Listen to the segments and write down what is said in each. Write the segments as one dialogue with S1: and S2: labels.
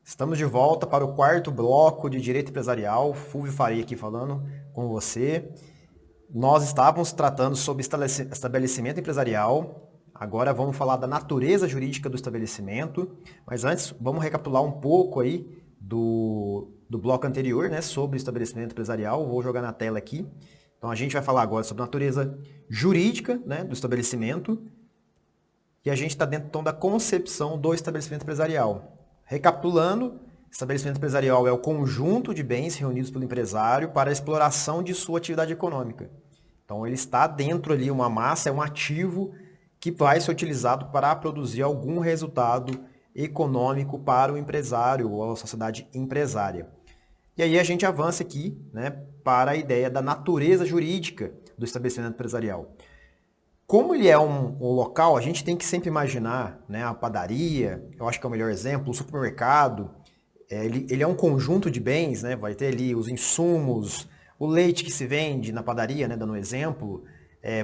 S1: Estamos de volta para o quarto bloco de Direito Empresarial. Fulvio Faria aqui falando com você. Nós estávamos tratando sobre estabelecimento empresarial. Agora vamos falar da natureza jurídica do estabelecimento. Mas antes, vamos recapitular um pouco aí do bloco anterior, né, sobre estabelecimento empresarial. Vou jogar na tela aqui. Então a gente vai falar agora sobre a natureza jurídica, né, do estabelecimento. E a gente está dentro então da concepção do estabelecimento empresarial. Recapitulando, estabelecimento empresarial é o conjunto de bens reunidos pelo empresário para a exploração de sua atividade econômica. Então ele está dentro ali, uma massa, é um ativo que vai ser utilizado para produzir algum resultado econômico para o empresário ou a sociedade empresária. E aí a gente avança aqui, né, para a ideia da natureza jurídica do estabelecimento empresarial. Como ele é um local, a gente tem que sempre imaginar, né, a padaria, eu acho que é o melhor exemplo, o supermercado, ele é um conjunto de bens, né, vai ter ali os insumos, o leite que se vende na padaria, né, dando um exemplo,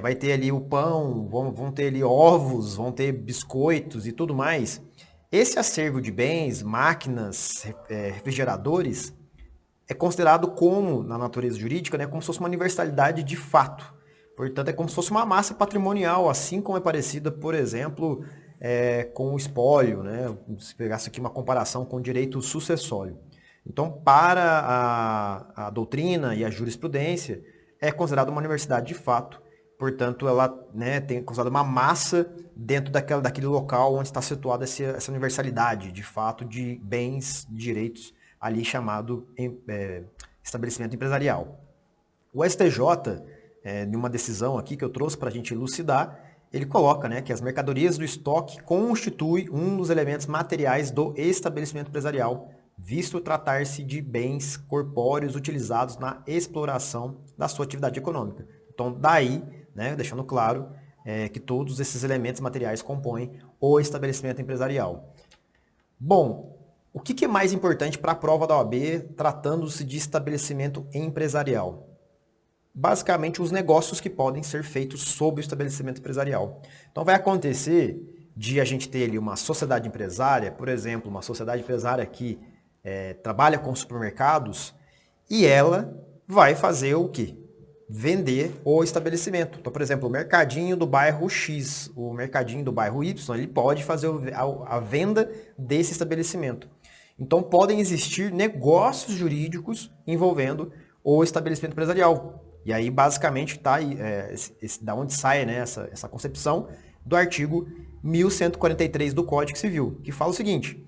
S1: vai ter ali o pão, vão ter ali ovos, vão ter biscoitos e tudo mais. Esse acervo de bens, máquinas, refrigeradores, é considerado como, na natureza jurídica, né, como se fosse uma universalidade de fato. Portanto, é como se fosse uma massa patrimonial, assim como é parecida, por exemplo, com o espólio, né? Se pegasse aqui uma comparação com o direito sucessório. Então, para a doutrina e a jurisprudência, é considerada uma universidade de fato. Portanto, ela, né, tem considerado uma massa dentro daquele local onde está situada essa universalidade, de fato, de bens, de direitos, ali chamado estabelecimento empresarial. O STJ, em uma decisão aqui que eu trouxe para a gente elucidar, ele coloca, né, que as mercadorias do estoque constituem um dos elementos materiais do estabelecimento empresarial, visto tratar-se de bens corpóreos utilizados na exploração da sua atividade econômica. Então, daí, né, deixando claro que todos esses elementos materiais compõem o estabelecimento empresarial. Bom, o que é mais importante para a prova da OAB tratando-se de estabelecimento empresarial? Basicamente, os negócios que podem ser feitos sob o estabelecimento empresarial. Então, vai acontecer de a gente ter ali uma sociedade empresária, por exemplo, uma sociedade empresária que trabalha com supermercados e ela vai fazer o quê? Vender o estabelecimento. Então, por exemplo, o mercadinho do bairro X, o mercadinho do bairro Y, ele pode fazer a venda desse estabelecimento. Então, podem existir negócios jurídicos envolvendo o estabelecimento empresarial. E aí, basicamente, está da onde sai, né, essa concepção do artigo 1143 do Código Civil, que fala o seguinte: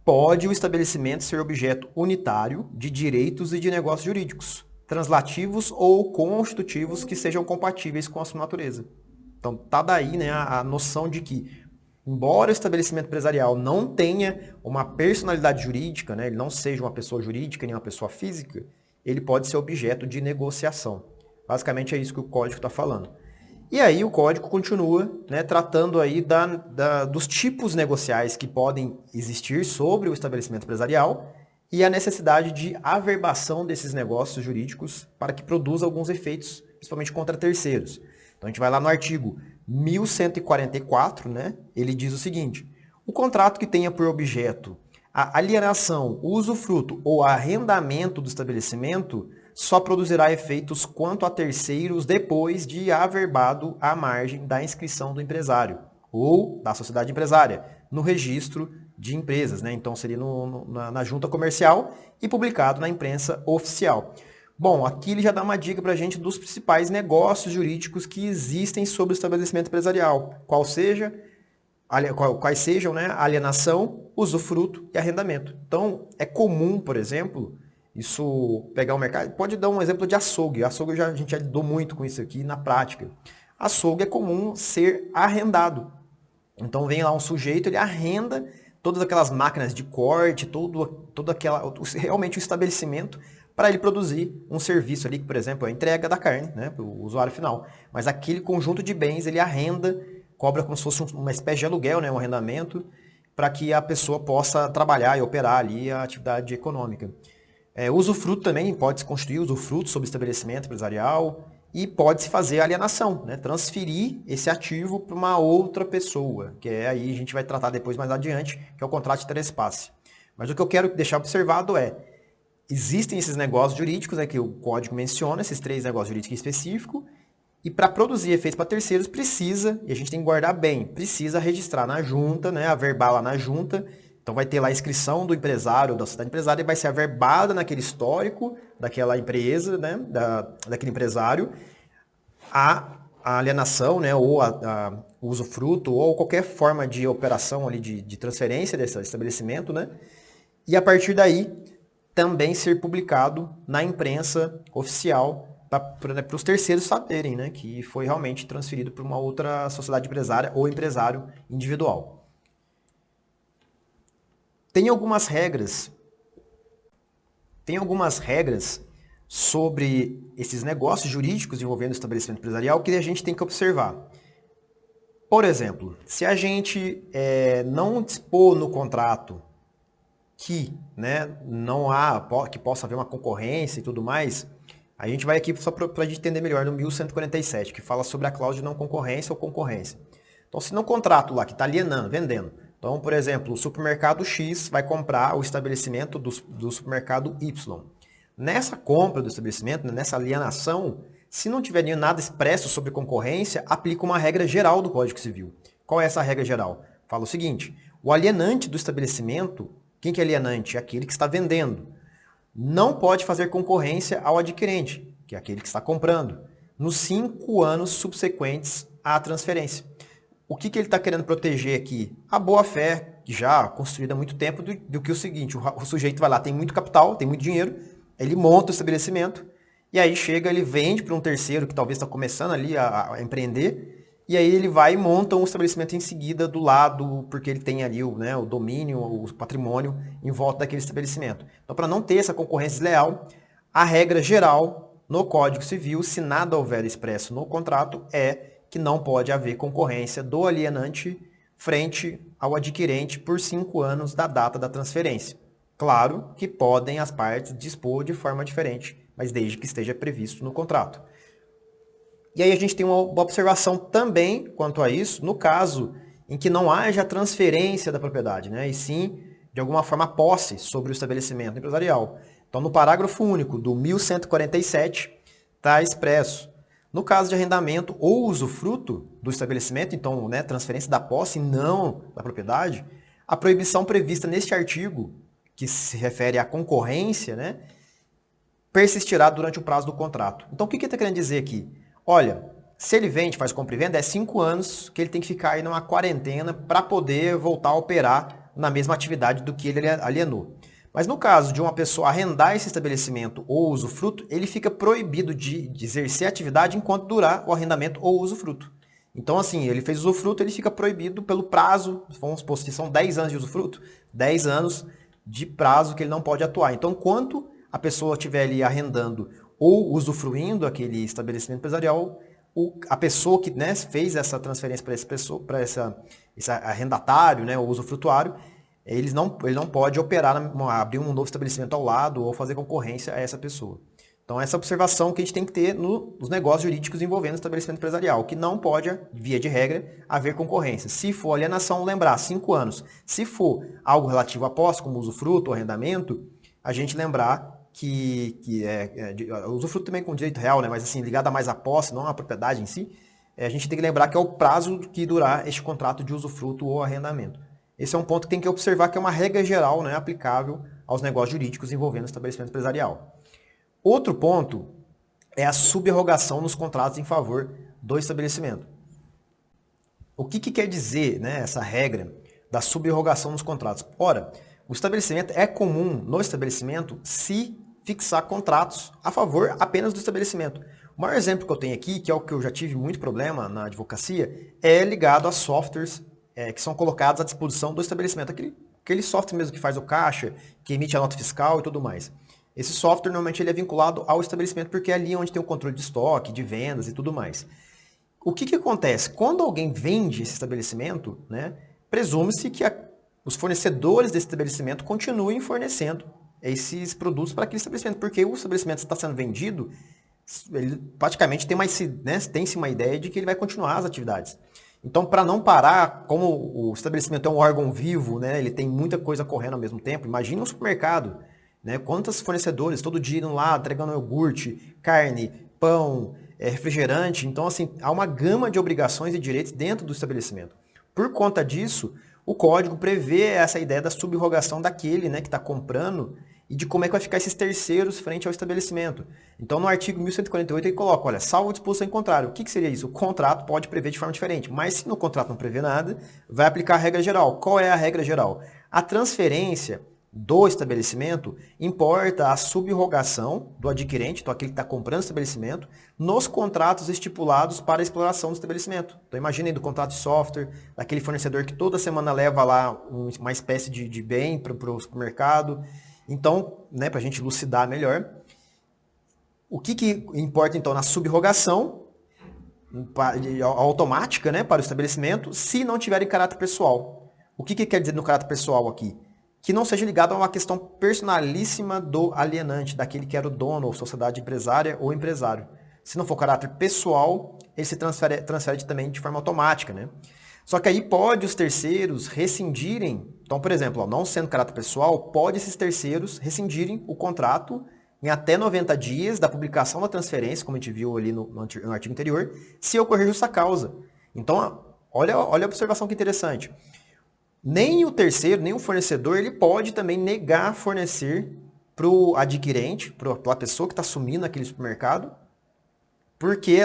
S1: pode o estabelecimento ser objeto unitário de direitos e de negócios jurídicos, translativos ou constitutivos que sejam compatíveis com a sua natureza. Então, tá daí, né, a noção de que, embora o estabelecimento empresarial não tenha uma personalidade jurídica, né, ele não seja uma pessoa jurídica nem uma pessoa física, ele pode ser objeto de negociação. Basicamente é isso que o código está falando. E aí o código continua, né, tratando aí dos tipos negociais que podem existir sobre o estabelecimento empresarial e a necessidade de averbação desses negócios jurídicos para que produza alguns efeitos, principalmente contra terceiros. Então a gente vai lá no artigo 1144, né, ele diz o seguinte: o contrato que tenha por objeto a alienação, o usufruto ou arrendamento do estabelecimento só produzirá efeitos quanto a terceiros depois de averbado à margem da inscrição do empresário ou da sociedade empresária no registro de empresas, né? Então seria na junta comercial e publicado na imprensa oficial. Bom, aqui ele já dá uma dica para a gente dos principais negócios jurídicos que existem sobre o estabelecimento empresarial, quais sejam, né, a alienação, usufruto e arrendamento. Então, é comum, por exemplo, isso pegar o mercado. Pode dar um exemplo de açougue. Açougue a gente já lidou muito com isso aqui na prática. Açougue é comum ser arrendado. Então vem lá um sujeito, ele arrenda todas aquelas máquinas de corte, realmente o estabelecimento para ele produzir um serviço ali, que, por exemplo, é a entrega da carne, né, para o usuário final. Mas aquele conjunto de bens ele arrenda, cobra como se fosse uma espécie de aluguel, né, um arrendamento, para que a pessoa possa trabalhar e operar ali a atividade econômica. Usufruto também pode-se constituir usufruto sobre estabelecimento empresarial e pode-se fazer alienação, né? Transferir esse ativo para uma outra pessoa, que aí a gente vai tratar depois mais adiante, que é o contrato de trespasse. Mas o que eu quero deixar observado é, existem esses negócios jurídicos, né, que o código menciona, esses 3 negócios jurídicos específicos, e para produzir efeitos para terceiros precisa, e a gente tem que guardar bem, precisa registrar na junta, né, averbar lá na junta. Então vai ter lá a inscrição do empresário, da sociedade empresária, e vai ser averbada naquele histórico daquela empresa, né, daquele empresário, a alienação, né, ou o usufruto, ou qualquer forma de operação ali de transferência desse estabelecimento, né, e a partir daí também ser publicado na imprensa oficial para os terceiros saberem, né, que foi realmente transferido para uma outra sociedade empresária ou empresário individual. Tem algumas regras sobre esses negócios jurídicos envolvendo o estabelecimento empresarial que a gente tem que observar. Por exemplo, se a gente não dispor no contrato que, né, não há, que possa haver uma concorrência e tudo mais, a gente vai aqui só para a gente entender melhor no 1147, que fala sobre a cláusula de não concorrência ou concorrência. Então, se no contrato lá que está alienando, vendendo, então, por exemplo, o supermercado X vai comprar o estabelecimento do supermercado Y. Nessa compra do estabelecimento, nessa alienação, se não tiver nada expresso sobre concorrência, aplica uma regra geral do Código Civil. Qual é essa regra geral? Fala o seguinte, o alienante do estabelecimento, quem que é alienante? É aquele que está vendendo. Não pode fazer concorrência ao adquirente, que é aquele que está comprando, nos 5 anos subsequentes à transferência. O que ele está querendo proteger aqui? A boa-fé, já construída há muito tempo, do que o seguinte, o sujeito vai lá, tem muito capital, tem muito dinheiro, ele monta o estabelecimento, e aí chega, ele vende para um terceiro que talvez está começando ali a empreender, e aí ele vai e monta um estabelecimento em seguida do lado, porque ele tem ali o domínio, o patrimônio em volta daquele estabelecimento. Então, para não ter essa concorrência desleal, a regra geral no Código Civil, se nada houver expresso no contrato, é que não pode haver concorrência do alienante frente ao adquirente por 5 anos da data da transferência. Claro que podem as partes dispor de forma diferente, mas desde que esteja previsto no contrato. E aí a gente tem uma observação também quanto a isso, no caso em que não haja transferência da propriedade, né? E sim, de alguma forma, posse sobre o estabelecimento empresarial. Então, no parágrafo único do 1147, está expresso. No caso de arrendamento ou usufruto do estabelecimento, então, né, transferência da posse e não da propriedade, a proibição prevista neste artigo, que se refere à concorrência, né, persistirá durante o prazo do contrato. Então, o que ele está querendo dizer aqui? Olha, se ele vende, faz compra e venda, é 5 anos que ele tem que ficar aí numa quarentena para poder voltar a operar na mesma atividade do que ele alienou. Mas no caso de uma pessoa arrendar esse estabelecimento ou usufruto, ele fica proibido de exercer a atividade enquanto durar o arrendamento ou usufruto. Então, assim, ele fez usufruto, ele fica proibido pelo prazo, vamos supor que são 10 anos de usufruto, 10 anos de prazo que ele não pode atuar. Então, enquanto a pessoa estiver ali arrendando ou usufruindo aquele estabelecimento empresarial, a pessoa que, né, fez essa transferência para esse arrendatário, né, ou usufrutuário, ele não pode operar, abrir um novo estabelecimento ao lado ou fazer concorrência a essa pessoa. Então, essa observação que a gente tem que ter nos negócios jurídicos envolvendo estabelecimento empresarial, que não pode, via de regra, haver concorrência. Se for alienação, lembrar, 5 anos. Se for algo relativo à posse, como usufruto ou arrendamento, a gente lembrar que usufruto também com direito real, né, mas assim, ligada mais à posse, não à propriedade em si, a gente tem que lembrar que é o prazo que durar este contrato de usufruto ou arrendamento. Esse é um ponto que tem que observar, que é uma regra geral, né, aplicável aos negócios jurídicos envolvendo estabelecimento empresarial. Outro ponto é a subrrogação nos contratos em favor do estabelecimento. O que quer dizer, né, essa regra da subrrogação nos contratos? Ora, o estabelecimento é comum no estabelecimento se fixar contratos a favor apenas do estabelecimento. O maior exemplo que eu tenho aqui, que é o que eu já tive muito problema na advocacia, é ligado a softwares que são colocados à disposição do estabelecimento. Aquele software mesmo que faz o caixa, que emite a nota fiscal e tudo mais. Esse software normalmente ele é vinculado ao estabelecimento porque é ali onde tem o controle de estoque, de vendas e tudo mais. O que acontece? Quando alguém vende esse estabelecimento, né, presume-se que os fornecedores desse estabelecimento continuem fornecendo esses produtos para aquele estabelecimento, porque o estabelecimento está sendo vendido, ele praticamente tem-se uma ideia de que ele vai continuar as atividades. Então, para não parar, como o estabelecimento é um órgão vivo, né, ele tem muita coisa correndo ao mesmo tempo, imagina um supermercado, né, quantos fornecedores todo dia indo lá, entregando iogurte, carne, pão, refrigerante. Então, assim, há uma gama de obrigações e direitos dentro do estabelecimento. Por conta disso, o código prevê essa ideia da subrogação daquele, né, que está comprando e de como é que vai ficar esses terceiros frente ao estabelecimento. Então, no artigo 1148, ele coloca, olha, salvo disposição em contrário. O que seria isso? O contrato pode prever de forma diferente, mas se no contrato não prevê nada, vai aplicar a regra geral. Qual é a regra geral? A transferência do estabelecimento importa a subrogação do adquirente, então aquele que está comprando o estabelecimento, nos contratos estipulados para a exploração do estabelecimento. Então imagine aí do contrato de software, daquele fornecedor que toda semana leva lá uma espécie de bem para o supermercado. Então, né, para a gente elucidar melhor, o que importa então na subrogação automática, né, para o estabelecimento, se não tiver em caráter pessoal. O que quer dizer no caráter pessoal aqui? Que não seja ligado a uma questão personalíssima do alienante, daquele que era o dono, ou sociedade empresária ou empresário. Se não for caráter pessoal, ele se transfere também de forma automática, né? Só que aí pode os terceiros rescindirem, então, por exemplo, não sendo caráter pessoal, pode esses terceiros rescindirem o contrato em até 90 dias da publicação da transferência, como a gente viu ali no artigo anterior, se ocorrer justa causa. Então, olha a observação que interessante. Nem o terceiro, nem o fornecedor, ele pode também negar fornecer para o adquirente, para a pessoa que está assumindo aquele supermercado, porque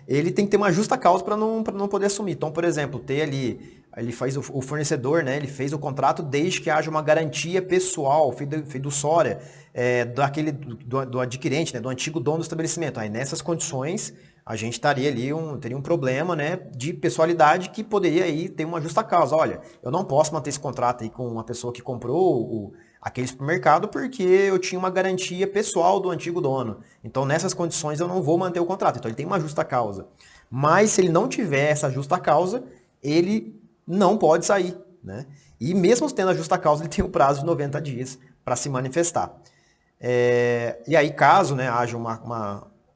S1: ele tem que ter uma justa causa para não poder assumir. Então, por exemplo, ter ali, ele faz o fornecedor, né, ele fez o contrato desde que haja uma garantia pessoal, fiduciária, do adquirente, né, do antigo dono do estabelecimento. Aí nessas condições, a gente teria um problema, né, de pessoalidade que poderia aí ter uma justa causa. Olha, eu não posso manter esse contrato aí com uma pessoa que comprou aquele supermercado porque eu tinha uma garantia pessoal do antigo dono. Então, nessas condições, eu não vou manter o contrato. Então, ele tem uma justa causa. Mas, se ele não tiver essa justa causa, ele não pode sair, né? E mesmo tendo a justa causa, ele tem um prazo de 90 dias para se manifestar. E aí, caso, né, haja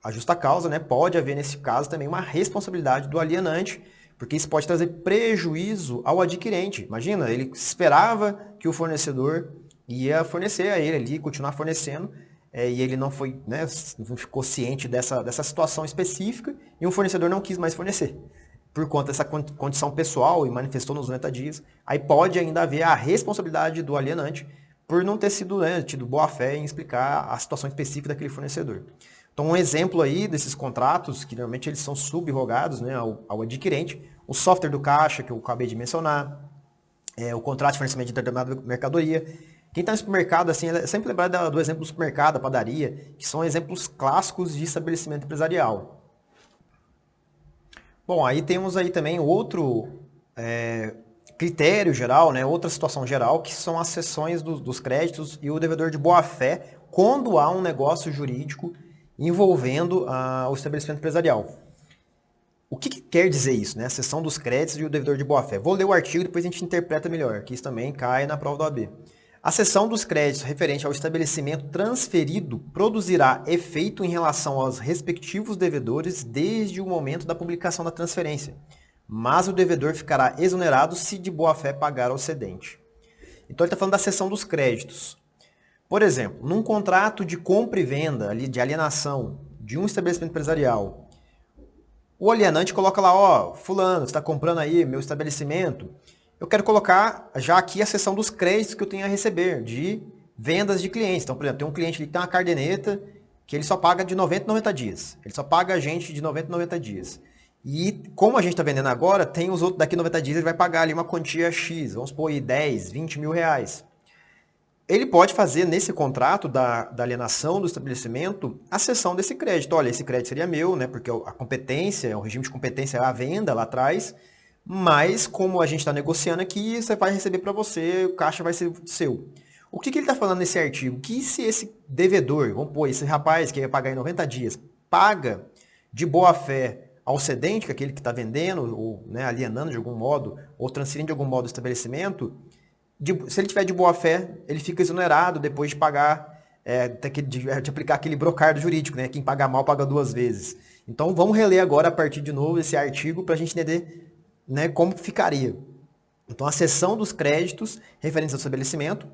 S1: a justa causa, né, pode haver, nesse caso, também uma responsabilidade do alienante, porque isso pode trazer prejuízo ao adquirente. Imagina, ele esperava que o fornecedor ia fornecer a ele ali, continuar fornecendo, e ele não foi, né, não ficou ciente dessa situação específica, e um fornecedor não quis mais fornecer, por conta dessa condição pessoal e manifestou nos 90 dias. Aí pode ainda haver a responsabilidade do alienante por não ter sido, né, tido boa fé em explicar a situação específica daquele fornecedor. Então, um exemplo aí desses contratos, que normalmente eles são subrogados, né, ao adquirente, o software do caixa, que eu acabei de mencionar, o contrato de fornecimento de determinada mercadoria. Quem está no supermercado, assim, é sempre lembrar do exemplo do supermercado, da padaria, que são exemplos clássicos de estabelecimento empresarial. Bom, aí temos aí também outro critério geral, né, outra situação geral, que são as cessões dos créditos e o devedor de boa-fé quando há um negócio jurídico envolvendo o estabelecimento empresarial. O que quer dizer isso, né? A cessão dos créditos e o devedor de boa-fé. Vou ler o artigo e depois a gente interpreta melhor, que isso também cai na prova da OAB. A cessão dos créditos referente ao estabelecimento transferido produzirá efeito em relação aos respectivos devedores desde o momento da publicação da transferência, mas o devedor ficará exonerado se de boa-fé pagar ao cedente. Então ele está falando da cessão dos créditos. Por exemplo, num contrato de compra e venda, de alienação de um estabelecimento empresarial, o alienante coloca lá, ó, fulano, você está comprando aí meu estabelecimento, eu quero colocar já aqui a seção dos créditos que eu tenho a receber de vendas de clientes. Então, por exemplo, tem um cliente ali que tem uma cardeneta que ele só paga de 90 em 90 dias. Ele só paga a gente de 90 em 90 dias. E como a gente está vendendo agora, tem os outros, daqui 90 dias ele vai pagar ali uma quantia X, vamos supor aí 10, 20 mil reais. Ele pode fazer nesse contrato da alienação do estabelecimento a cessão desse crédito. Olha, esse crédito seria meu, né? Porque a competência, o regime de competência é a venda lá atrás, mas como a gente está negociando aqui, você vai receber para você, o caixa vai ser seu. O que ele está falando nesse artigo? Que se esse devedor, vamos pôr, esse rapaz que ia pagar em 90 dias, paga de boa fé ao cedente, que é aquele que está vendendo, ou, né, alienando de algum modo, ou transferindo de algum modo o estabelecimento, se ele tiver de boa fé, ele fica exonerado depois de pagar, de aplicar aquele brocardo jurídico, né? Quem paga mal paga duas vezes. Então vamos reler agora a partir de novo esse artigo para a gente entender, né, como ficaria. Então a cessão dos créditos referentes ao estabelecimento,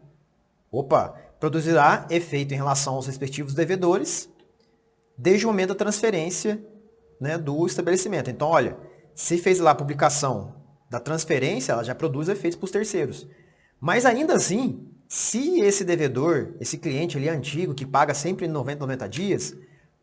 S1: produzirá efeito em relação aos respectivos devedores desde o momento da transferência, né, do estabelecimento. Então, olha, se fez lá a publicação da transferência, ela já produz efeitos para os terceiros. Mas ainda assim, se esse devedor, esse cliente ali antigo, que paga sempre em 90 dias,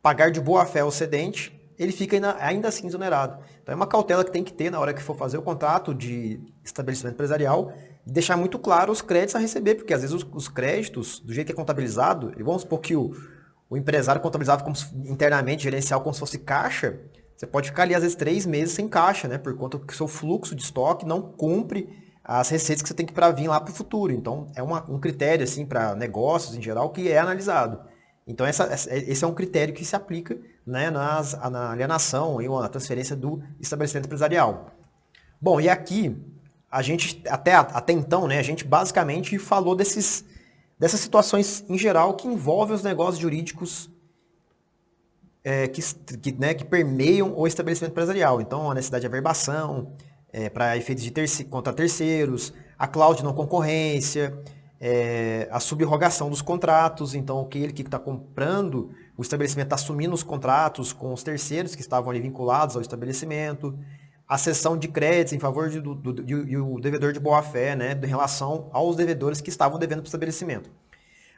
S1: pagar de boa fé ao cedente, ele fica ainda assim exonerado. Então é uma cautela que tem que ter na hora que for fazer o contrato de estabelecimento empresarial, deixar muito claro os créditos a receber, porque às vezes os créditos, do jeito que é contabilizado, e vamos supor que o empresário contabilizava como internamente, gerencial, como se fosse caixa, você pode ficar ali às vezes 3 meses sem caixa, né? Por conta que o seu fluxo de estoque não cumpre as receitas que você tem que vir lá para o futuro. Então é um critério assim para negócios em geral que é analisado. Então esse é um critério que se aplica, né, na alienação ou na transferência do estabelecimento empresarial. Bom, e aqui a gente até então, né, a gente basicamente falou dessas situações em geral que envolvem os negócios jurídicos que permeiam o estabelecimento empresarial. Então, a necessidade de averbação, para efeitos contra terceiros, a cláusula de não concorrência, a subrogação dos contratos. Então, aquele que está comprando o estabelecimento está assumindo os contratos com os terceiros que estavam ali vinculados ao estabelecimento, a cessão de créditos em favor e o devedor de boa-fé, né, em relação aos devedores que estavam devendo para o estabelecimento.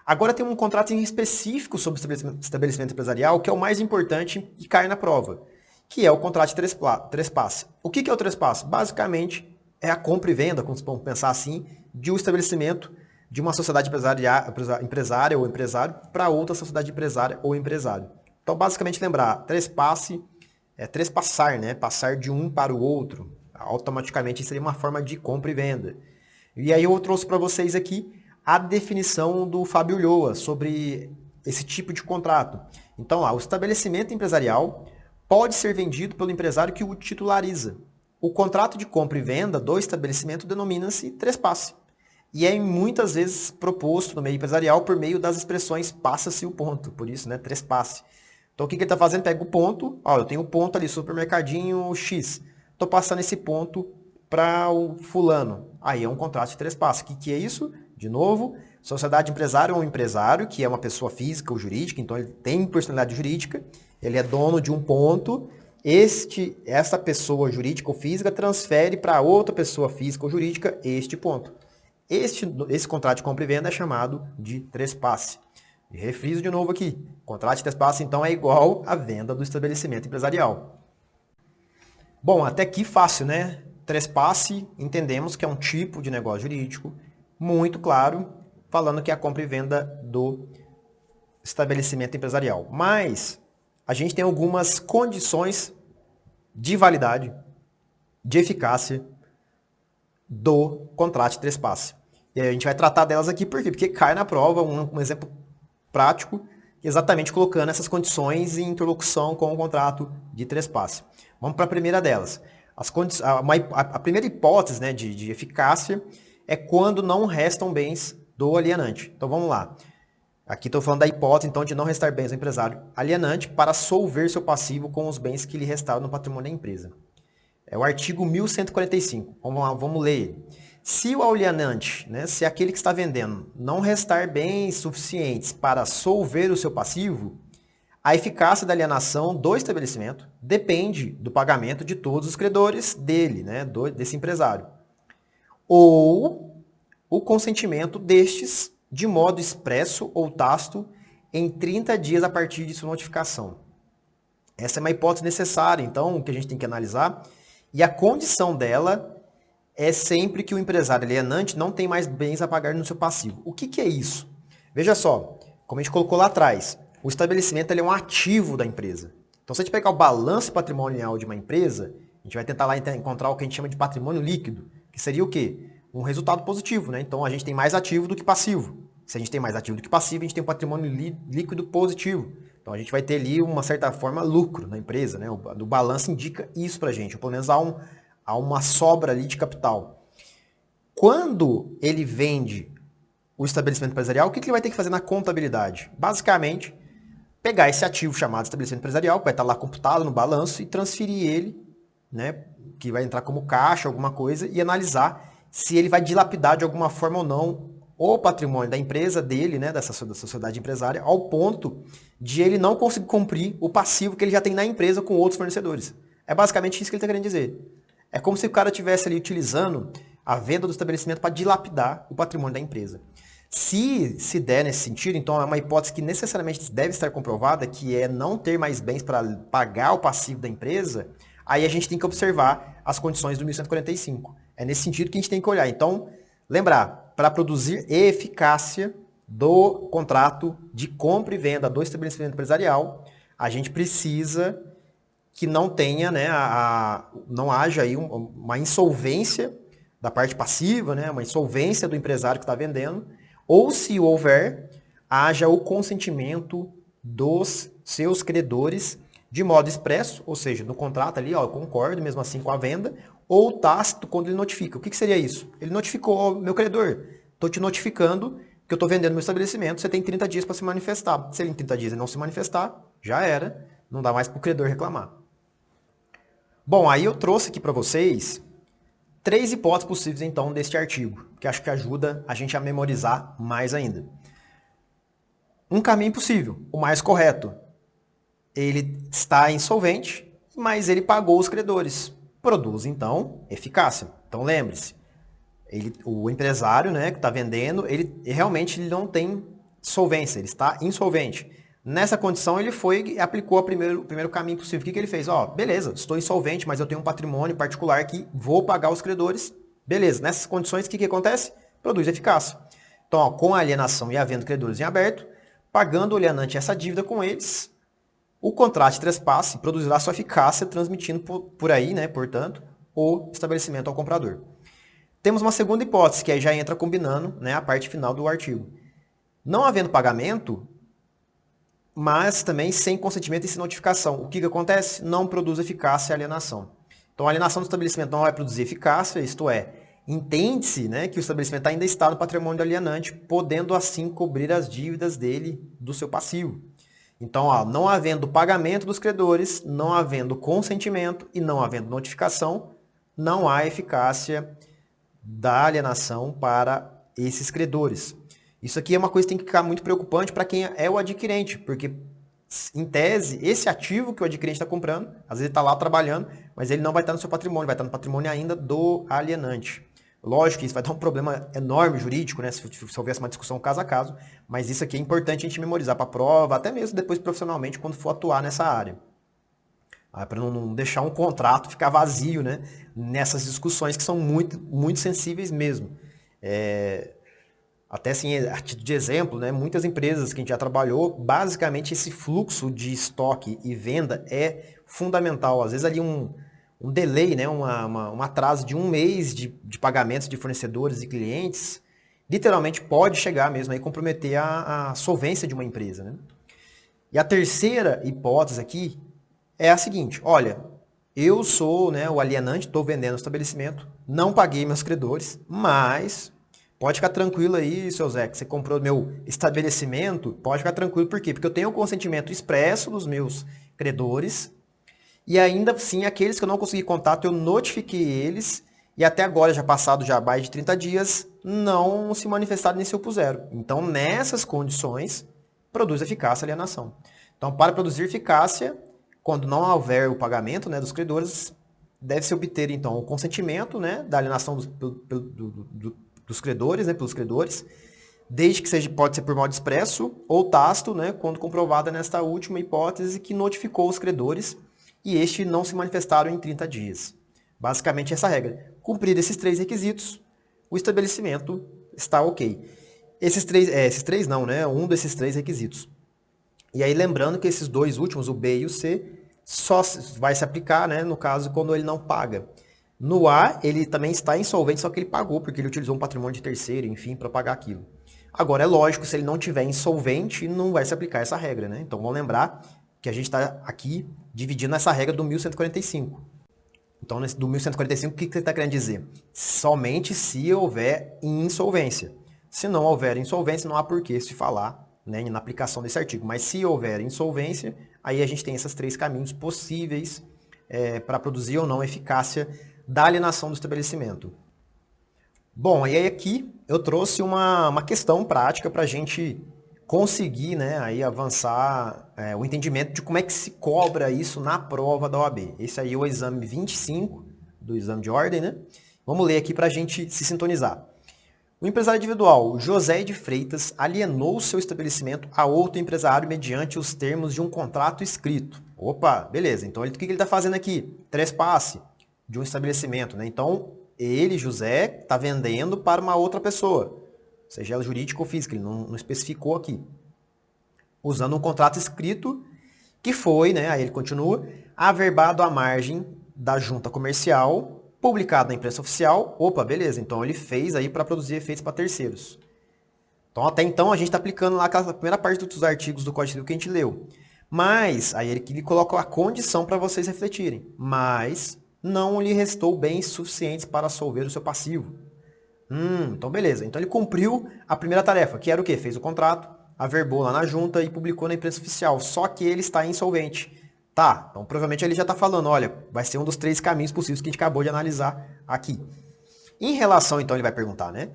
S1: Agora tem um contrato em específico sobre estabelecimento empresarial, que é o mais importante e cai na prova, que é o contrato de trespasse. O que é o trespasse? Basicamente, é a compra e venda, como vamos pensar assim, de um estabelecimento de uma sociedade empresária ou empresário para outra sociedade empresária ou empresário. Então, basicamente, lembrar, trespasse é trespassar, né? Passar de um para o outro. Automaticamente seria uma forma de compra e venda. E aí eu trouxe para vocês aqui a definição do Fábio Ulloa sobre esse tipo de contrato. Então, lá, o estabelecimento empresarial pode ser vendido pelo empresário que o titulariza. O contrato de compra e venda do estabelecimento denomina-se trespasse. E é muitas vezes proposto no meio empresarial por meio das expressões passa-se o ponto. Por isso, né, trespasse. Então, o que ele está fazendo? Pega o ponto, eu tenho um ponto ali, supermercadinho X. Estou passando esse ponto para o fulano. Aí é um contrato de trespasse. O que é isso? De novo, sociedade empresária ou empresário, que é uma pessoa física ou jurídica, então ele tem personalidade jurídica, ele é dono de um ponto, essa pessoa jurídica ou física transfere para outra pessoa física ou jurídica este ponto. Esse contrato de compra e venda é chamado de trespasse. E refriso de novo aqui, contrato de trespasse então é igual à venda do estabelecimento empresarial. Bom, até aqui fácil, né? Trespasse, entendemos que é um tipo de negócio jurídico, muito claro, falando que é a compra e venda do estabelecimento empresarial. Mas a gente tem algumas condições de validade, de eficácia do contrato de trespasse. E aí a gente vai tratar delas aqui, por quê? Porque cai na prova um exemplo prático, exatamente colocando essas condições em interlocução com o contrato de trespasse. Vamos para a primeira delas. A primeira hipótese, né, de eficácia é quando não restam bens do alienante. Então vamos lá. Aqui estou falando da hipótese então, de não restar bens ao empresário alienante para solver seu passivo com os bens que lhe restaram no patrimônio da empresa. É o artigo 1145. Vamos lá, vamos ler ele. Se o alienante, né, se aquele que está vendendo, não restar bens suficientes para solver o seu passivo, a eficácia da alienação do estabelecimento depende do pagamento de todos os credores dele, né, desse empresário. Ou o consentimento destes de modo expresso ou tácito em 30 dias a partir de sua notificação. Essa é uma hipótese necessária, então, que a gente tem que analisar. E a condição dela é sempre que o empresário alienante não tem mais bens a pagar no seu passivo. O que é isso? Veja só, como a gente colocou lá atrás, o estabelecimento ele é um ativo da empresa. Então, se a gente pegar o balanço patrimonial de uma empresa, a gente vai tentar lá encontrar o que a gente chama de patrimônio líquido, que seria o quê? Um resultado positivo, né? Então, a gente tem mais ativo do que passivo. Se a gente tem mais ativo do que passivo, a gente tem um patrimônio líquido positivo. Então, a gente vai ter ali, uma certa forma, lucro na empresa, né? O balanço indica isso pra gente, ou pelo menos há uma sobra ali de capital. Quando ele vende o estabelecimento empresarial, o que ele vai ter que fazer na contabilidade? Basicamente, pegar esse ativo chamado estabelecimento empresarial, que vai estar lá computado no balanço, e transferir ele, né, que vai entrar como caixa, alguma coisa, e analisar se ele vai dilapidar de alguma forma ou não o patrimônio da empresa dele, né, dessa sociedade empresária, ao ponto de ele não conseguir cumprir o passivo que ele já tem na empresa com outros fornecedores. É basicamente isso que ele está querendo dizer. É como se o cara estivesse ali utilizando a venda do estabelecimento para dilapidar o patrimônio da empresa. Se der nesse sentido, então é uma hipótese que necessariamente deve estar comprovada, que é não ter mais bens para pagar o passivo da empresa, aí a gente tem que observar as condições do 1145. É nesse sentido que a gente tem que olhar. Então, lembrar, para produzir eficácia do contrato de compra e venda do estabelecimento empresarial, a gente precisa que não tenha, né, não haja aí uma insolvência da parte passiva, né, uma insolvência do empresário que está vendendo, ou se houver, haja o consentimento dos seus credores de modo expresso, ou seja, no contrato ali, ó, eu concordo mesmo assim com a venda, ou tácito quando ele notifica. O que seria isso? Ele notificou, meu credor, estou te notificando que eu estou vendendo meu estabelecimento, você tem 30 dias para se manifestar. Se ele em 30 dias ele não se manifestar, já era, não dá mais para o credor reclamar. Bom, aí eu trouxe aqui para vocês 3 hipóteses possíveis, então, deste artigo, que acho que ajuda a gente a memorizar mais ainda. Um caminho possível, o mais correto. Ele está insolvente, mas ele pagou os credores. Produz, então, eficácia. Então, lembre-se, o empresário, né, que está vendendo, ele realmente não tem solvência, ele está insolvente. Nessa condição, ele foi e aplicou o primeiro caminho possível. O que ele fez? Beleza, estou insolvente, mas eu tenho um patrimônio particular que vou pagar os credores. Beleza, nessas condições, o que acontece? Produz eficácia. Então, com a alienação e havendo credores em aberto, pagando o alienante essa dívida com eles, o contrato de trespasse produzirá sua eficácia, transmitindo por aí, né, portanto, o estabelecimento ao comprador. Temos uma segunda hipótese, que aí já entra combinando, né, a parte final do artigo. Não havendo pagamento, mas também sem consentimento e sem notificação. O que acontece? Não produz eficácia a alienação. Então, a alienação do estabelecimento não vai produzir eficácia, isto é, entende-se, né, que o estabelecimento ainda está no patrimônio do alienante, podendo assim cobrir as dívidas dele do seu passivo. Então, não havendo pagamento dos credores, não havendo consentimento e não havendo notificação, não há eficácia da alienação para esses credores. Isso aqui é uma coisa que tem que ficar muito preocupante para quem é o adquirente, porque, em tese, esse ativo que o adquirente está comprando, às vezes ele está lá trabalhando, mas ele não vai estar no seu patrimônio, vai estar no patrimônio ainda do alienante. Lógico que isso vai dar um problema enorme jurídico, né, se houvesse uma discussão caso a caso, mas isso aqui é importante a gente memorizar para a prova, até mesmo depois profissionalmente, quando for atuar nessa área. Para não deixar um contrato ficar vazio, né, nessas discussões que são muito, muito sensíveis mesmo. Até assim, a título de exemplo, né, muitas empresas que a gente já trabalhou, basicamente esse fluxo de estoque e venda é fundamental. Às vezes ali um delay, né, um atraso de um mês de pagamentos de fornecedores e clientes, literalmente pode chegar mesmo a comprometer a solvência de uma empresa. Né? E a terceira hipótese aqui é a seguinte: olha, eu sou, né, o alienante, estou vendendo o estabelecimento, não paguei meus credores, mas pode ficar tranquilo aí, seu Zé, que você comprou meu estabelecimento, pode ficar tranquilo, por quê? Porque eu tenho o consentimento expresso dos meus credores, e ainda assim, aqueles que eu não consegui contato, eu notifiquei eles, e até agora, já passado já mais de 30 dias, não se manifestaram nem se opuseram. Então, nessas condições, produz eficácia a alienação. Então, para produzir eficácia, quando não houver o pagamento, né, dos credores, deve-se obter, então, o consentimento, né, da alienação dos credores, né, pelos credores, desde que pode ser por modo expresso ou tácito, né, quando comprovada nesta última hipótese que notificou os credores e estes não se manifestaram em 30 dias. Basicamente essa regra. Cumprir esses 3 requisitos, o estabelecimento está ok. Esses três não, né? Um desses 3 requisitos. E aí lembrando que esses 2 últimos, o B e o C, só vai se aplicar, né, no caso quando ele não paga. No A, ele também está insolvente, só que ele pagou, porque ele utilizou um patrimônio de terceiro, enfim, para pagar aquilo. Agora, é lógico, se ele não tiver insolvente, não vai se aplicar essa regra, né? Então, vamos lembrar que a gente está aqui dividindo essa regra do 1145. Então, do 1145, o que você está querendo dizer? Somente se houver insolvência. Se não houver insolvência, não há por que se falar né, na aplicação desse artigo. Mas se houver insolvência, aí a gente tem esses 3 caminhos possíveis para produzir ou não eficácia da alienação do estabelecimento. Bom, e aí aqui eu trouxe uma questão prática para a gente conseguir, né, aí avançar o entendimento de como é que se cobra isso na prova da OAB. Esse aí é o exame 25 do exame de ordem, né? Vamos ler aqui para a gente se sintonizar. O empresário individual José de Freitas alienou seu estabelecimento a outro empresário mediante os termos de um contrato escrito. Opa, beleza. Então, o que ele está fazendo aqui? Trespasse de um estabelecimento, né? Então, ele, José, está vendendo para uma outra pessoa, seja ela jurídica ou física, ele não especificou aqui. Usando um contrato escrito que foi, né, aí ele continua, averbado à margem da junta comercial, publicado na imprensa oficial. Opa, beleza, então ele fez aí para produzir efeitos para terceiros. Então, até então, a gente está aplicando lá aquela primeira parte dos artigos do Código Civil que a gente leu. Mas, aí ele colocou a condição para vocês refletirem. Mas não lhe restou bens suficientes para solver o seu passivo. Então beleza. Então ele cumpriu a primeira tarefa, que era o quê? Fez o contrato, averbou lá na junta e publicou na imprensa oficial. Só que ele está insolvente. Tá, então provavelmente ele já está falando, olha, vai ser um dos 3 caminhos possíveis que a gente acabou de analisar aqui. Em relação, então ele vai perguntar, né?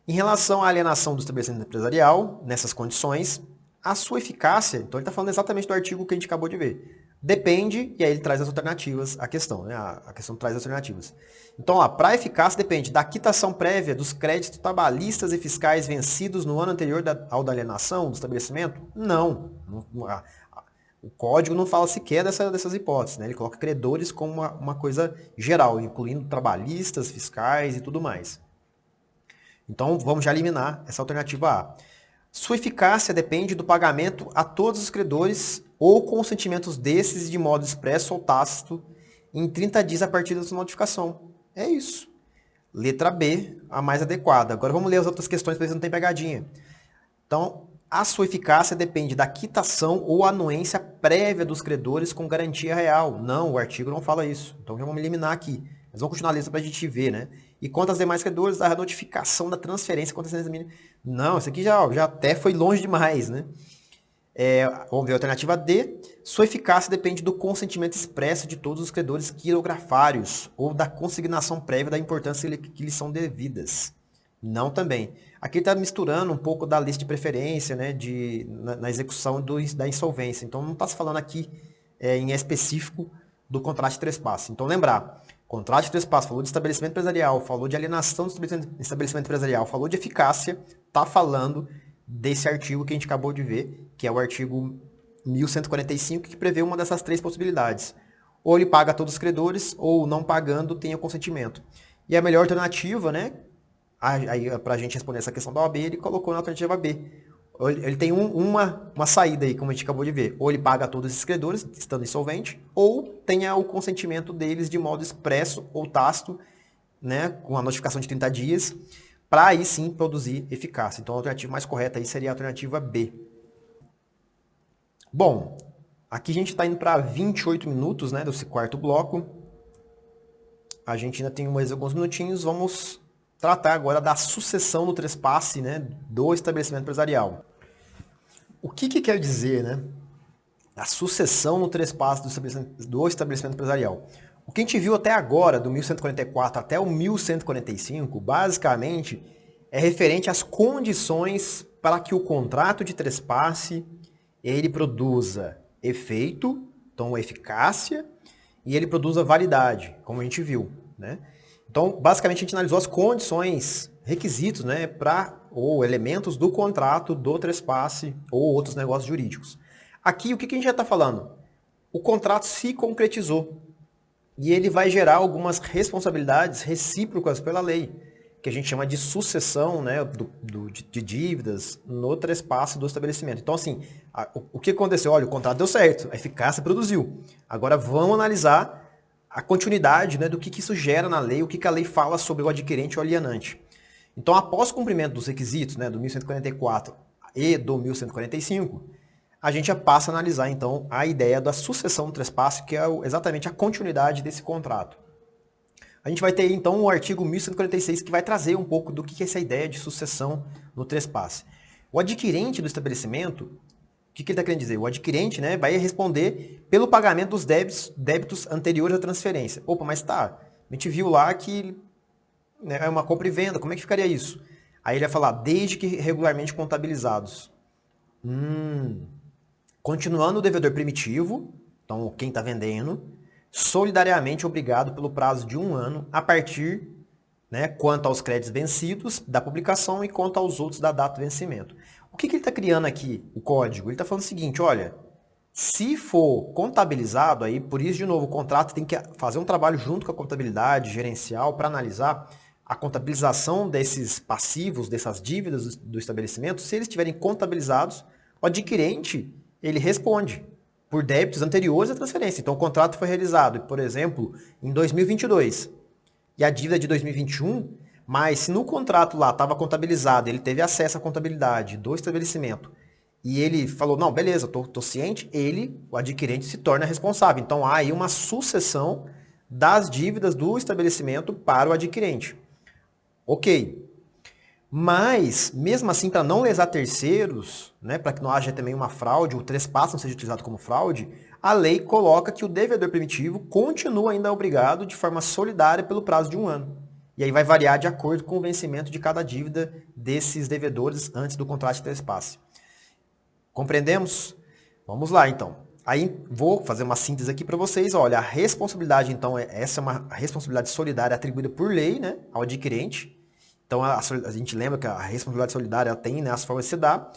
S1: Em relação à alienação do estabelecimento empresarial, nessas condições, a sua eficácia, então ele está falando exatamente do artigo que a gente acabou de ver. Depende, e aí ele traz as alternativas à questão, né? A questão traz as alternativas. Então, para a eficácia depende da quitação prévia dos créditos trabalhistas e fiscais vencidos no ano anterior ao da alienação do estabelecimento? Não. O código não fala sequer dessas hipóteses, né? Ele coloca credores como uma coisa geral, incluindo trabalhistas, fiscais e tudo mais. Então, vamos já eliminar essa alternativa A. Sua eficácia depende do pagamento a todos os credores ou consentimentos desses de modo expresso ou tácito em 30 dias a partir da sua notificação. É isso. Letra B, a mais adequada. Agora vamos ler as outras questões para ver se não tem pegadinha. Então, a sua eficácia depende da quitação ou anuência prévia dos credores com garantia real. Não, o artigo não fala isso. Então, já vamos eliminar aqui. Mas vamos continuar a lista para a gente ver, né? E quanto aos demais credores, a notificação da transferência acontecendo mínima. Não, isso aqui já até foi longe demais, né? Vamos ver a alternativa D. Sua eficácia depende do consentimento expresso de todos os credores quirografários ou da consignação prévia da importância que lhes são devidas. Não também. Aqui está misturando um pouco da lista de preferência, né, na execução da insolvência. Então, não está se falando aqui em específico do contrato de trespasse. Então, lembrar, contrato de trespasse falou de estabelecimento empresarial, falou de alienação do estabelecimento empresarial, falou de eficácia, está falando desse artigo que a gente acabou de ver, que é o artigo 1145, que prevê uma dessas 3 possibilidades. Ou ele paga a todos os credores, ou não pagando, tem o consentimento. E a melhor alternativa, né, para a gente responder essa questão da OAB, ele colocou na alternativa B. Ele tem uma saída aí, como a gente acabou de ver. Ou ele paga a todos esses credores, estando insolvente, ou tenha o consentimento deles de modo expresso ou tácito, né, com a notificação de 30 dias, para aí sim produzir eficácia. Então a alternativa mais correta aí seria a alternativa B. Bom, aqui a gente está indo para 28 minutos, né, desse quarto bloco. A gente ainda tem mais alguns minutinhos, vamos tratar agora da sucessão no trespasse, né, do estabelecimento empresarial. O que quer dizer, né, a sucessão no trespasse do estabelecimento empresarial? O que a gente viu até agora, do 1144 até o 1145, basicamente, é referente às condições para que o contrato de trespasse ele produza efeito, então eficácia, e ele produza validade, como a gente viu, né? Então, basicamente, a gente analisou as condições, requisitos, né, ou elementos do contrato do trespasse ou outros negócios jurídicos. Aqui, o que a gente já está falando? O contrato se concretizou e ele vai gerar algumas responsabilidades recíprocas pela lei, que a gente chama de sucessão, né, de dívidas no trespasse do estabelecimento. Então, assim, o que aconteceu? Olha, o contrato deu certo, a eficácia produziu. Agora, vamos analisar a continuidade, né, do que isso gera na lei, o que a lei fala sobre o adquirente ou alienante. Então, após o cumprimento dos requisitos, né, do 1144 e do 1145, a gente já passa a analisar, então, a ideia da sucessão do trespasse, que é exatamente a continuidade desse contrato. A gente vai ter, então, o artigo 1146, que vai trazer um pouco do que é essa ideia de sucessão no trespasse. O adquirente do estabelecimento, o que ele está querendo dizer? O adquirente, né, vai responder pelo pagamento dos débitos anteriores à transferência. Opa, mas tá, a gente viu lá que, né, é uma compra e venda, como é que ficaria isso? Aí ele vai falar, desde que regularmente contabilizados. Continuando o devedor primitivo, então quem está vendendo, solidariamente obrigado pelo prazo de 1 ano a partir, né, quanto aos créditos vencidos da publicação e quanto aos outros da data do vencimento. O que ele está criando aqui, o código? Ele está falando o seguinte, olha, se for contabilizado, aí por isso, de novo, o contrato tem que fazer um trabalho junto com a contabilidade gerencial para analisar a contabilização desses passivos, dessas dívidas do estabelecimento. Se eles estiverem contabilizados, o adquirente, ele responde por débitos anteriores à transferência. Então, o contrato foi realizado, por exemplo, em 2022 e a dívida de 2021, mas se no contrato lá estava contabilizado, ele teve acesso à contabilidade do estabelecimento e ele falou, não, beleza, tô ciente, ele, o adquirente, se torna responsável. Então, há aí uma sucessão das dívidas do estabelecimento para o adquirente. Ok. Mas, mesmo assim, para não lesar terceiros, né, para que não haja também uma fraude, o trespasse não seja utilizado como fraude, a lei coloca que o devedor primitivo continua ainda obrigado de forma solidária pelo prazo de 1 ano. E aí vai variar de acordo com o vencimento de cada dívida desses devedores antes do contrato de trespasse. Compreendemos? Vamos lá, então. Aí vou fazer uma síntese aqui para vocês. Olha, a responsabilidade, então, essa é uma responsabilidade solidária atribuída por lei, né, ao adquirente. Então, a gente lembra que a responsabilidade solidária ela tem, né, as formas de se dar.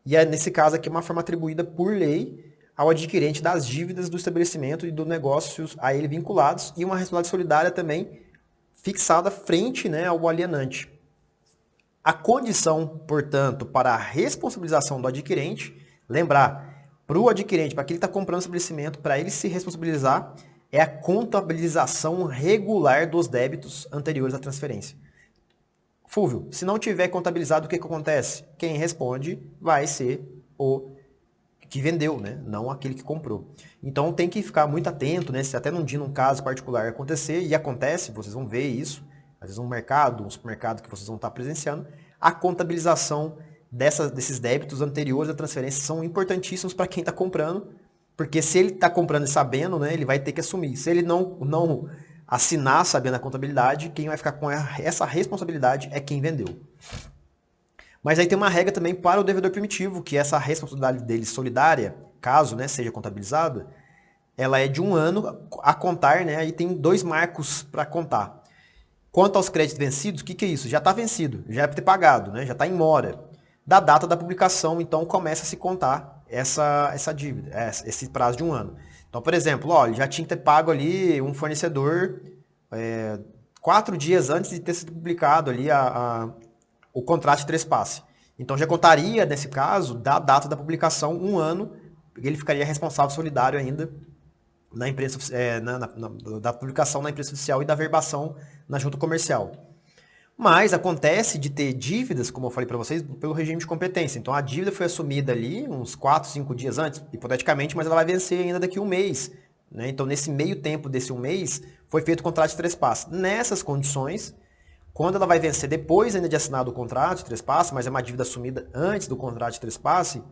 S1: E nesse caso aqui é uma forma atribuída por lei ao adquirente das dívidas do estabelecimento e do negócio a ele vinculados. E uma responsabilidade solidária também fixada frente, né, ao alienante. A condição, portanto, para a responsabilização do adquirente, lembrar, para o adquirente, para quem está comprando o estabelecimento, para ele se responsabilizar, é a contabilização regular dos débitos anteriores à transferência. Fúvio, se não tiver contabilizado, o que acontece? Quem responde vai ser o que vendeu, né? Não aquele que comprou. Então tem que ficar muito atento, né? Se até num dia, num caso particular acontecer, e acontece, vocês vão ver isso, às vezes um mercado, um supermercado que vocês vão estar presenciando, a contabilização desses débitos anteriores à transferência são importantíssimos para quem está comprando, porque se ele está comprando e sabendo, né, ele vai ter que assumir. Se ele não assinar sabendo a contabilidade, quem vai ficar com essa responsabilidade é quem vendeu. Mas aí tem uma regra também para o devedor primitivo, que essa responsabilidade dele solidária, caso, né, seja contabilizada, ela é de 1 ano a contar, né, aí tem 2 marcos para contar. Quanto aos créditos vencidos, o que é isso? Já está vencido, já é para ter pagado, né, já está em mora. Da data da publicação, então, começa a se contar essa dívida, esse prazo de 1 ano. Então, por exemplo, ó, já tinha que ter pago ali um fornecedor 4 dias antes de ter sido publicado ali o contrato de trespasse. Então já contaria, nesse caso, da data da publicação, 1 ano, ele ficaria responsável solidário ainda na imprensa, da publicação na imprensa oficial e da verbação na junta comercial. Mas acontece de ter dívidas, como eu falei para vocês, pelo regime de competência. Então a dívida foi assumida ali uns 4, 5 dias antes, hipoteticamente, mas ela vai vencer ainda daqui a 1 mês. Né? Então nesse meio tempo desse 1 mês, foi feito o contrato de trespasse. Nessas condições, quando ela vai vencer depois ainda de assinado o contrato de trespasse, mas é uma dívida assumida antes do contrato de trespasse,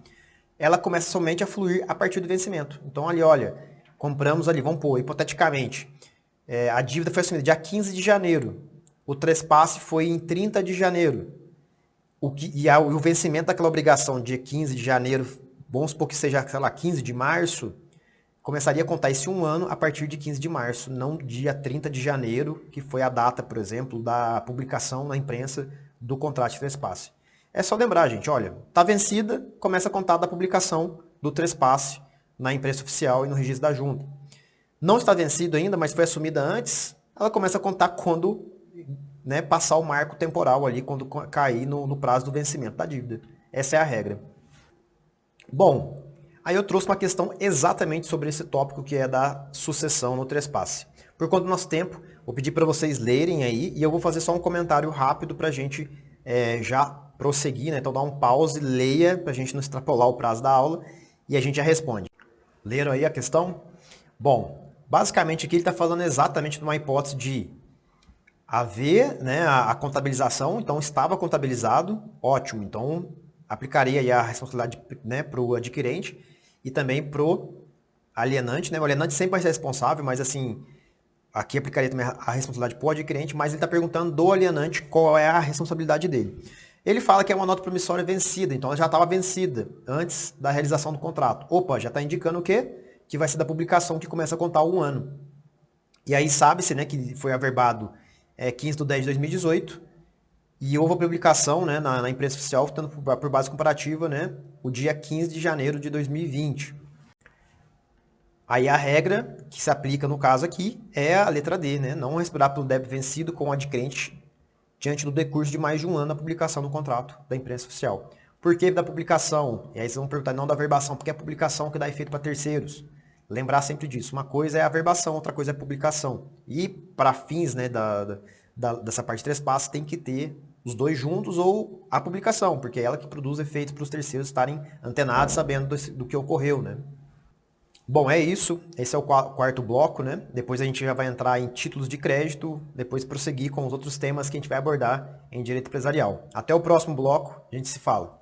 S1: ela começa somente a fluir a partir do vencimento. Então ali, olha, compramos ali, vamos pôr, hipoteticamente, a dívida foi assumida dia 15 de janeiro. O trespasse foi em 30 de janeiro. O vencimento daquela obrigação dia 15 de janeiro, vamos supor que seja, sei lá, 15 de março, começaria a contar esse 1 ano a partir de 15 de março, não dia 30 de janeiro, que foi a data, por exemplo, da publicação na imprensa do contrato de trespasse. É só lembrar, gente, olha, está vencida, começa a contar da publicação do trespasse na imprensa oficial e no registro da junta. Não está vencido ainda, mas foi assumida antes, ela começa a contar quando, né, passar o marco temporal ali, quando cair no prazo do vencimento da dívida. Essa é a regra. Bom, aí eu trouxe uma questão exatamente sobre esse tópico que é da sucessão no trespasse. Por conta do nosso tempo, vou pedir para vocês lerem aí e eu vou fazer só um comentário rápido para a gente já prosseguir, né? Então dá um pause, leia para a gente não extrapolar o prazo da aula e a gente já responde. Leram aí a questão? Bom, basicamente aqui ele está falando exatamente de uma hipótese de haver, né, a contabilização, então estava contabilizado, ótimo, então aplicaria aí a responsabilidade, né, para o adquirente e também para o alienante, né? O alienante sempre vai ser responsável, mas assim, aqui aplicaria também a responsabilidade para o adquirente, mas ele está perguntando do alienante qual é a responsabilidade dele. Ele fala que é uma nota promissória vencida, então ela já estava vencida antes da realização do contrato. Opa, já está indicando o quê? Que vai ser da publicação que começa a contar um ano. E aí sabe-se, né, que foi averbado 15/10/2018 e houve a publicação, né, na imprensa oficial, tanto por base comparativa, né, o dia 15 de janeiro de 2020. Aí a regra que se aplica no caso aqui é a letra D, né, não respirar pelo débito vencido com o adquirente diante do decurso de mais de um ano da publicação do contrato da imprensa oficial. Por que da publicação? E aí vocês vão perguntar, não da averbação, porque é a publicação que dá efeito para terceiros. Lembrar sempre disso. Uma coisa é a averbação, outra coisa é a publicação. E para fins, né, dessa parte de três passos, tem que ter os dois juntos ou a publicação, porque é ela que produz efeitos para os terceiros estarem antenados, sabendo do que ocorreu, né? Bom, é isso. Esse é o quarto bloco, né? Depois a gente já vai entrar em títulos de crédito, depois prosseguir com os outros temas que a gente vai abordar em direito empresarial. Até o próximo bloco, a gente se fala.